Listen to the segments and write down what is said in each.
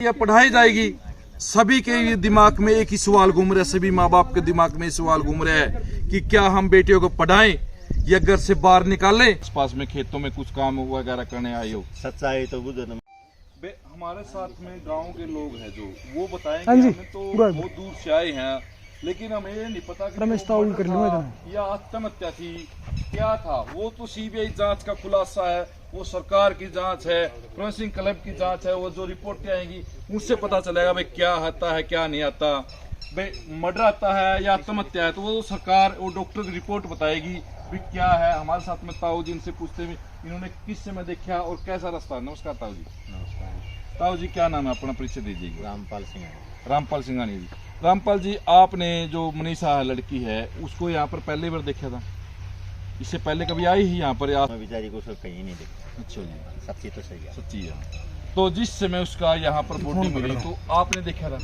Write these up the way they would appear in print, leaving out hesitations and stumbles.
यह पढ़ाई जाएगी। सभी के दिमाग में एक ही सवाल घूम रहा है, सभी माँ बाप के दिमाग में सवाल घूम रहा है कि क्या हम बेटियों को पढ़ाएं या घर से बाहर निकालें। पास में खेतों में कुछ काम वगैरह करने आए हो, सच्चाई तो बुझ हमारे साथ में गांव के लोग हैं जो वो बताएंगे। हमें तो बहुत दूर से आए हैं, लेकिन हमें ये नहीं पता कि या आत्महत्या थी, क्या था। वो तो सीबीआई जांच का खुलासा है, वो सरकार की जांच है, फोरेंसिक क्लब की जांच है। वो जो रिपोर्टें आएंगी उससे पता चलेगा भाई क्या आता है क्या नहीं आता, भाई मर्डर आता है या आत्महत्या है। तो वो सरकार वो डॉक्टर की रिपोर्ट बताएगी भाई क्या है। हमारे साथ में ताऊ जी, इनसे पूछते हैं इन्होंने किस समय देखा और कैसा रास्ता। नमस्कार ताऊ जी। नमस्कार ताऊ जी, क्या नाम है अपना, परिचय दीजिएगा। रामपाल सिंह। रामपाल सिंघानी जी। रामपाल जी, आपने जो मनीषा लड़की है उसको यहाँ पर पहली बार देखा था, इससे पहले कभी आई ही यहाँ पर? बेचारी को कहीं नहीं देखा। अच्छा जी, सच्ची तो सही है, सच्ची है। तो जिस समय उसका यहाँ पर बॉडी मिली तो आपने देखा था,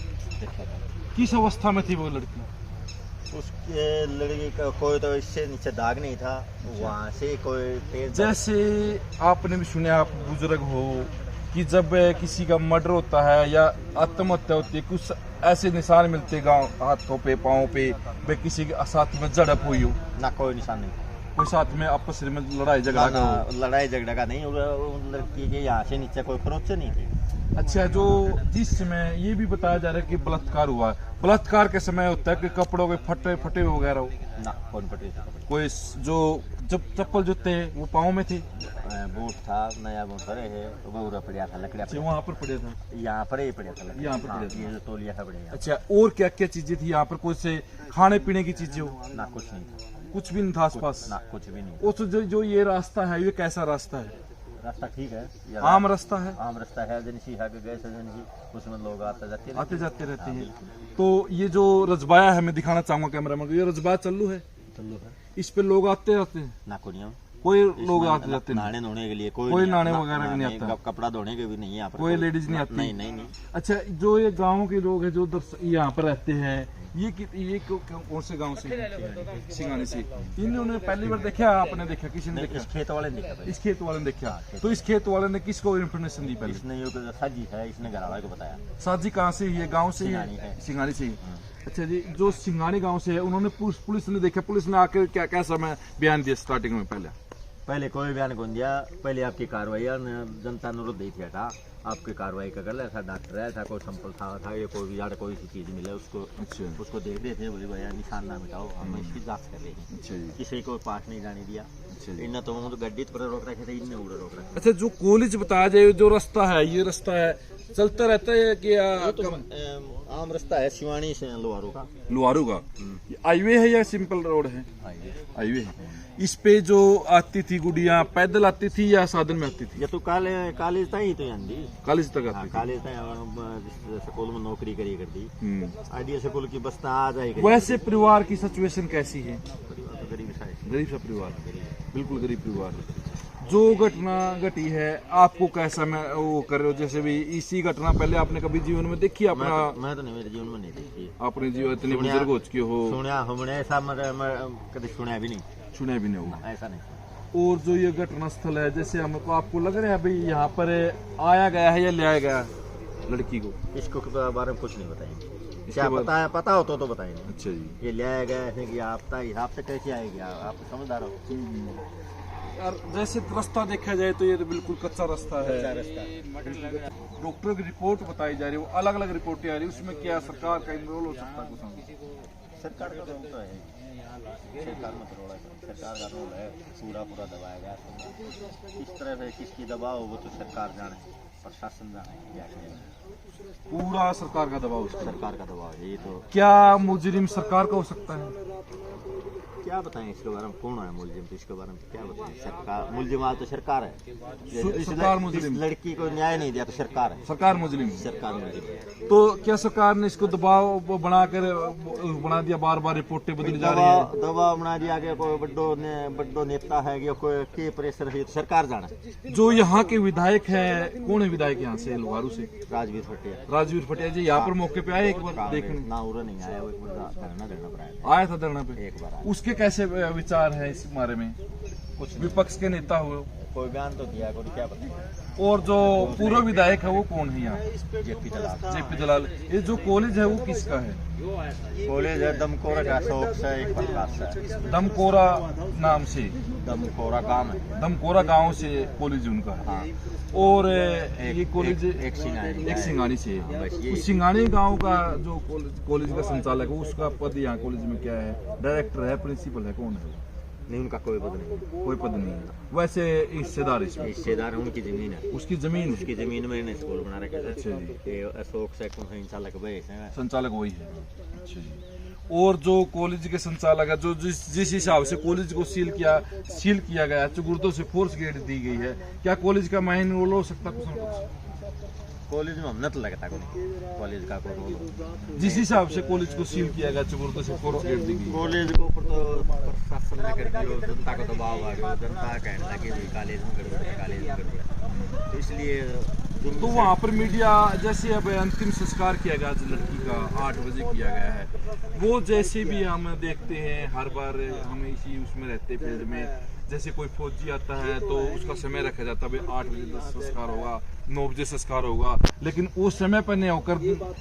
किस अवस्था में थी वो लड़की? उसके लड़की का कोई तो इससे नीचे दाग नहीं था, वहाँ से कोई तेज। जैसे आपने भी सुना, आप बुजुर्ग हो, कि जब किसी का मर्डर होता है या आत्महत्या होती है कुछ ऐसे निशान मिलते गांव, हाथों पे पाँव पे, वे किसी के साथ में झड़प हुई हो ना, कोई निशान नहीं, कोई साथ में आपस में लड़ाई झगड़ा ना, लड़ाई झगड़ा का नहीं। लड़की के यहाँ से नीचे कोई खरोच नहीं थी। अच्छा, जो जिस समय ये भी बताया जा रहा है कि बलात्कार हुआ, बलात्कार के समय होता है कि कपड़ों के फटे वगैरह हो ना, कौन फटे? कोई जो जब चप्पल जूते वो पाँव में थे, बूट था, नया बूट भरे है, वो उड़ा पड़ा था, लकड़ियाँ वहाँ पर पड़े था, यहाँ पर ही पड़ा था, यहाँ पर पड़े थे। ये जो तौलिया था पड़े। अच्छा, और क्या क्या चीजें थी यहाँ पर? कुछ से खाने पीने की चीजें हो? ना, कुछ नहीं था, कुछ भी नहीं था आसपास? ना, कुछ भी नहीं। वो तो जो ये रास्ता है, ये कैसा रास्ता है? रास्ता ठीक है, आम रास्ता है, आम रास्ता है, एजेंसी है, गैस एजेंसी, उसमें लोग आते जाते रहते हैं। तो ये जो रजबाया है, मैं दिखाना चाहूंगा कैमरामैन को, ये रजबाया चल्लू है, इस पे लोग आते रहते हैं ना, कोई लोग आते जाते हैं? नहाने धोने के लिए कोई नहाने वगैरह नहीं आता, कपड़ा धोने के भी नहीं, यहाँ पर कोई लेडीज नहीं आती? नहीं। अच्छा, जो ये गाँव के लोग हैं जो यहाँ पर रहते हैं, ये कौन से गांव से? सिंघानी से। इन्होंने पहली बार देखा, आपने देखा, किसी ने देखा? इस खेत वाले ने देखा। इस खेत वाले ने देखा। तो इस खेत वाले ने किसको इन्फॉर्मेशन दी पहले? इसने साजी है, इसने घर वाले को बताया। साजी कहाँ से है? गाँव से है, सिंघानी से। अच्छा जी, जो सिंघानी गांव से है उन्होंने पुलिस ने देखा, पुलिस ने आकर क्या क्या समय बयान दिया स्टार्टिंग में? पहले कोई बयान कौन दिया, पहले आपकी कार्रवाई जनता अनुरोध दी थी था, आपकी कार्रवाई का कर था, डॉक्टर है था, कोई सैंपल था ये कोई यार कोई सी चीज मिले उसको। अच्छा, उसको देख रहे थे, बोले भैया निशान ना मिटाओ, हम इसकी जांच कर रहे हैं। अच्छा जी, किसी को पास नहीं जाने दिया। अच्छा, इन्हें तो गड्डी पर रोक रखे थे, इन्हें उड़े रोक रखे। अच्छा, जो कॉलेज बताया जाए, जो रास्ता है, ये रास्ता है चलता रहता है कि तो आम रास्ता है, सिवानी से लोहारू का हाईवे है या सिंपल रोड है? हाईवे है। इस पे जो आती थी गुड़िया पैदल आती थी या साधन में आती थी? ये तो कॉलेज तक ही तो आंदी, कॉलेज तक आती? कॉलेज तक स्कूल में नौकरी करी कर दी, आइडिया स्कूल की बस आ जाएगी। वैसे परिवार की सिचुएशन कैसी है? परिवार तो गरीब सा परिवार, बिल्कुल गरीब परिवार। जो घटना घटी है आपको कैसा मैं वो कर रहे हो? जैसे भी इसी घटना पहले आपने कभी जीवन में देखी? अपना मैं तो नहीं, मेरे जीवन में नहीं देखी। अपने जीवन इतने बुजुर्ग हो चुके हो? सुना ऐसा कभी सुना भी नहीं होगा, ऐसा नहीं। और जो ये घटना स्थल है, जैसे हमको आपको लग रहा है भाई यहाँ पर आया गया है या ले आया गया लड़की को? इसको बारे में कुछ नहीं बताएंगे, क्या पता हो तो बताएंगे। अच्छा जी, ये ले आया गया है कि आपका हिसाब से कैसे आएगी, आप समझदार हो। यार जैसे रास्ता देखा जाए तो ये तो बिल्कुल कच्चा रास्ता है। डॉक्टर की रिपोर्ट बताई जा रही है, वो अलग अलग रिपोर्टें आ रही है, उसमें क्या सरकार का इन्वॉल्व हो सकता है? कुछ सरकार का रोल तो है, सरकार का रोल है, पूरा दबाया गया। किस तरह से किसकी दबाव वो तो सरकार जाने, प्रशासन जाने, पूरा सरकार का दबाव, सरकार का दबाव। ये तो क्या मुजरिम सरकार का हो सकता है? क्या बताएं इसके बारे में, कौन है मुलजिम, तो इसके बारे में क्या बताएं? सरकार मुलजिम तो सरकार है, सरकार मुजरिम। लड़की को न्याय नहीं दिया तो सरकार है, सरकार मुजरिम। तो क्या सरकार ने इसको दबाव बना दिया, बार बार रिपोर्टें बदली जा रही है, दबाव बना दिया कि कोई बड्डो नेता है कि कोई के प्रेशर है, तो सरकार जाना। जो यहाँ के विधायक है, कौन है विधायक यहाँ से लोहारू से? राजवीर फटिया जी यहाँ पर मौके पे आए एक बार देखने? ना उरा नहीं आया, वो एक बार धरना देना पड़ा, आया था धरना पे एक बार। उसके कैसे विचार है इस बारे में? कुछ विपक्ष के नेता हो, कोई बयान तो दिया, कोई क्या पता। और जो पूर्व विधायक है वो कौन है यहाँ? जेपी दलाल। जेपी दलाल। ये जो कॉलेज है वो किसका है? कॉलेज है दमकोरा का, शौक से एक प्रकाश है। दमकोरा नाम से, दमकोरा गांव है, दमकोरा गांव से कॉलेज उनका है। हाँ। और ये कॉलेज एक सिंगानी से है। बस ये- उस सिंगानी गांव का जो कॉलेज का संचालक है उसका पद यहाँ कॉलेज में क्या है? डायरेक्टर है, प्रिंसिपल है, कौन है? नहीं, उनका कोई पद नहीं, कोई पद नहीं है। वैसे हिस्सेदार इसमें हिस्सेदार है, उनकी जमीन है, उसकी जमीन है। उसकी जमीन में इन्हें स्कूल बना रखे थे। अच्छा जी। ये अशोक से संचालक भाई हैं। संचालक वही है। अच्छा जी। और जो कॉलेज के संचालक है, जो जिस हिसाब से कॉलेज को सील किया गया, चुगुर्दों से फोर्स गेट दी गई है, क्या कॉलेज का माइन रोल हो सकता कुछ ना कुछ? कॉलेज में हमने तो लगता कोई कॉलेज का कोई रोल। जिस हिसाब से कॉलेज को सील किया गया, चुगुर्दों से फोर्स गेट दी गई। कॉलेज के ऊपर तो प्रशासन ने कर दिया, जनता का दबाव आ गया, जनता कहने लगी भाई कॉलेज में गड़बड़ है, कॉलेज में गड़बड़ है, तो इसलिए तो वहाँ पर मीडिया, जैसे अब अंतिम संस्कार किया गया जो लड़की का 8 बजे किया गया है, वो जैसे भी हम देखते हैं हर बार, हम इसी उसमें रहते फील्ड में, जैसे कोई फौजी आता है तो उसका समय रखा जाता है, भाई 8 बजे संस्कार होगा, 9 बजे संस्कार होगा, लेकिन उस समय पर नहीं होकर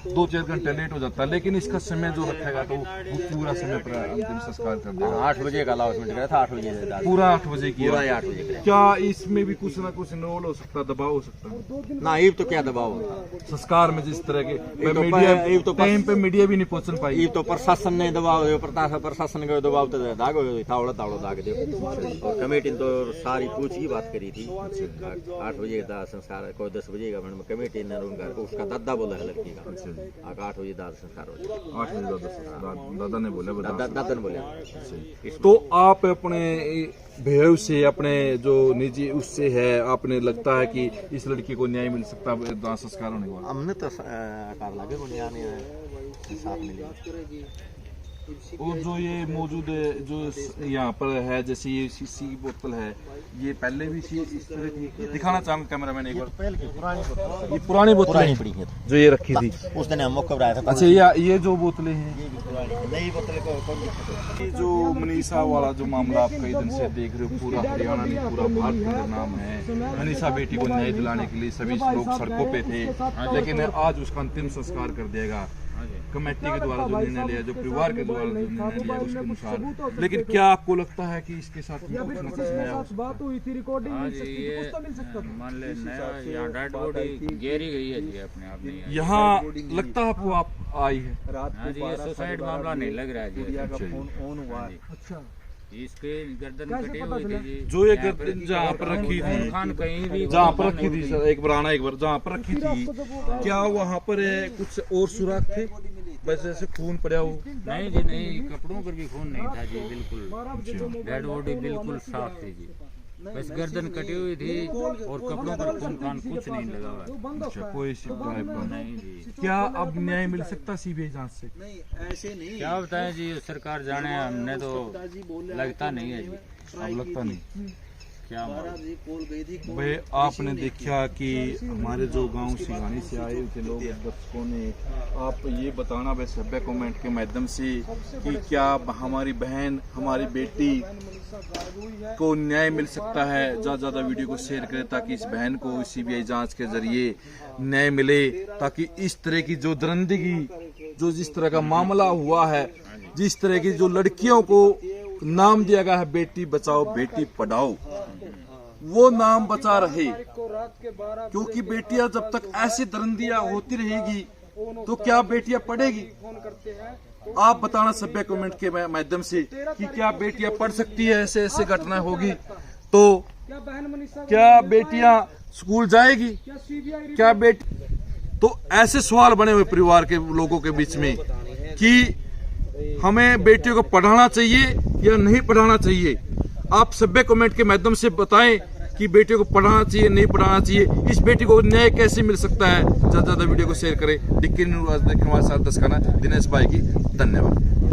2-4 घंटे लेट हो जाता है। लेकिन इसका समय जो रखेगा तो वो पूरा समय पर अंतिम संस्कार कर देगा। 8 बजे का अलाउंसमेंट करा था, 8 बजे पूरा 8 बजे किया। पूरा 8 बजे करा। क्या इसमें भी कुछ ना कुछ रोल हो सकता है, दबाव हो सकता है? ना ये तो क्या दबाव होता, संस्कार में जिस तरह के तो मीडिया तो टाइम पे मीडिया भी नहीं पहुंच पाई। ये तो प्रशासन ने दबाव दियो, प्रशासन का दबाव तो दाग हो तावड़ा दाग दियो। और कमेटी ने तो सारी पूछ की बात करी थी, 8 बजे का संस्कार, कोई 10 बजे का, मैडम कमेटी ने उनका उसका दादा बोला है लड़की का, 8 बजे दादा संस्कार हो जाए। 8 बजे दादा ने बोला, दादा ने बोले। तो आप अपने भेव से, अपने जो निजी उससे है, आपने लगता है कि इस लड़की को न्याय मिल सकता है दाह संस्कार होने के बाद? हमने तो कार लगे को न्याय नहीं साथ मिले। और जो ये मौजूद है, जो यहाँ पर है, जैसे ये शीशी की बोतल है, ये पहले भी इस तरह की दिखाना चाहूंगा कैमरामैन एक बार। ये पुरानी बोतलें पड़ी है जो ये रखी थी उस दिन हम मौका बनाया था। अच्छा, ये जो बोतलें हैं, ये भी पुरानी है, नई बोतल को कौन दिक्कत है? ये जो मनीषा वाला जो मामला आप कई दिन से देख रहे हो, पूरा हरियाणा नहीं पूरा भारत के अंदर नाम है। मनीषा बेटी को न्याय दिलाने के लिए सभी लोग सड़कों पे थे, लेकिन आज उसका अंतिम संस्कार कर दिएगा कमेटी के द्वारा जो निर्णय लिया, जो परिवार के द्वारा जो निर्णय लिया उसके अनुसार। लेकिन क्या आपको लगता है कि इसके साथ कुछ ना कुछ नया बात हुई थी, रिकॉर्डिंग मिल सकती थी, कुछ तो मिल सकता था। मान ले नया यहाँ डेड बॉडी गेरी गई है जी, अपने आप नहीं। यहाँ लगता है आपको आप आई है? हाँ जी, ये सुसाइड मामला नहीं लग रहा है जी। अच्छा, इसके गर्दन कटी हुई थी जी, जो ये गर्दन जहाँ पर रखी थी, खान कहीं भी जहाँ पर रखी थी सर, एक बार आना, एक बार जहाँ पर रखी थी, क्या वहाँ पर कुछ और सुराग थे वैसे ऐसे खून पड़ा हो? नहीं जी, नहीं, कपड़ों पर भी खून नहीं था जी, बिल्कुल डेड बॉडी बिल्कुल साफ थी जी, बस गर्दन कटी हुई थी और कपड़ों पर खून खान कुछ नहीं लगा हुआ। अच्छा, कोई शिकायत नहीं जी। क्या अब न्याय मिल सकता सीबीआई जांच से? क्या बताएं जी, सरकार जाने, हमने तो लगता नहीं है जी। अब लगता नहीं क्या भाई, आपने देखा कि हमारे जो गांव सिंगानी से आए हुए लोग, दर्शकों ने, आप ये बताना भाई सभ्य कमेंट के माध्यम से कि क्या हमारी बहन, हमारी बेटी को न्याय मिल सकता है? ज़्यादा ज़्यादा वीडियो को शेयर करें ताकि इस बहन को सीबीआई जांच के जरिए न्याय मिले, ताकि इस तरह की जो दरिंदगी, जो जिस तरह का मामला हुआ है, जिस तरह की जो लड़कियों को नाम दिया गया है बेटी बचाओ बेटी पढ़ाओ, वो नाम बचा रहे, क्योंकि बेटियां जब तक ऐसी दरिंदियां होती रहेगी तो क्या बेटियां पढ़ेगी? आप बताना सभ्य कमेंट के माध्यम से कि क्या बेटियां पढ़ सकती है? ऐसे ऐसे घटना होगी तो क्या बेटियां स्कूल जाएगी? क्या बेटी? तो ऐसे सवाल बने हुए परिवार के लोगों के बीच में कि हमें बेटियों को पढ़ाना चाहिए या नहीं पढ़ाना चाहिए। आप सभ्य कमेंट के माध्यम से बताएं कि बेटियों को पढ़ाना चाहिए, नहीं पढ़ाना चाहिए, इस बेटी को न्याय कैसे मिल सकता है। ज्यादा वीडियो को शेयर करें। डिक्की न्यूज़ देखने वाले साथ दस्ताना दिनेश भाई की धन्यवाद।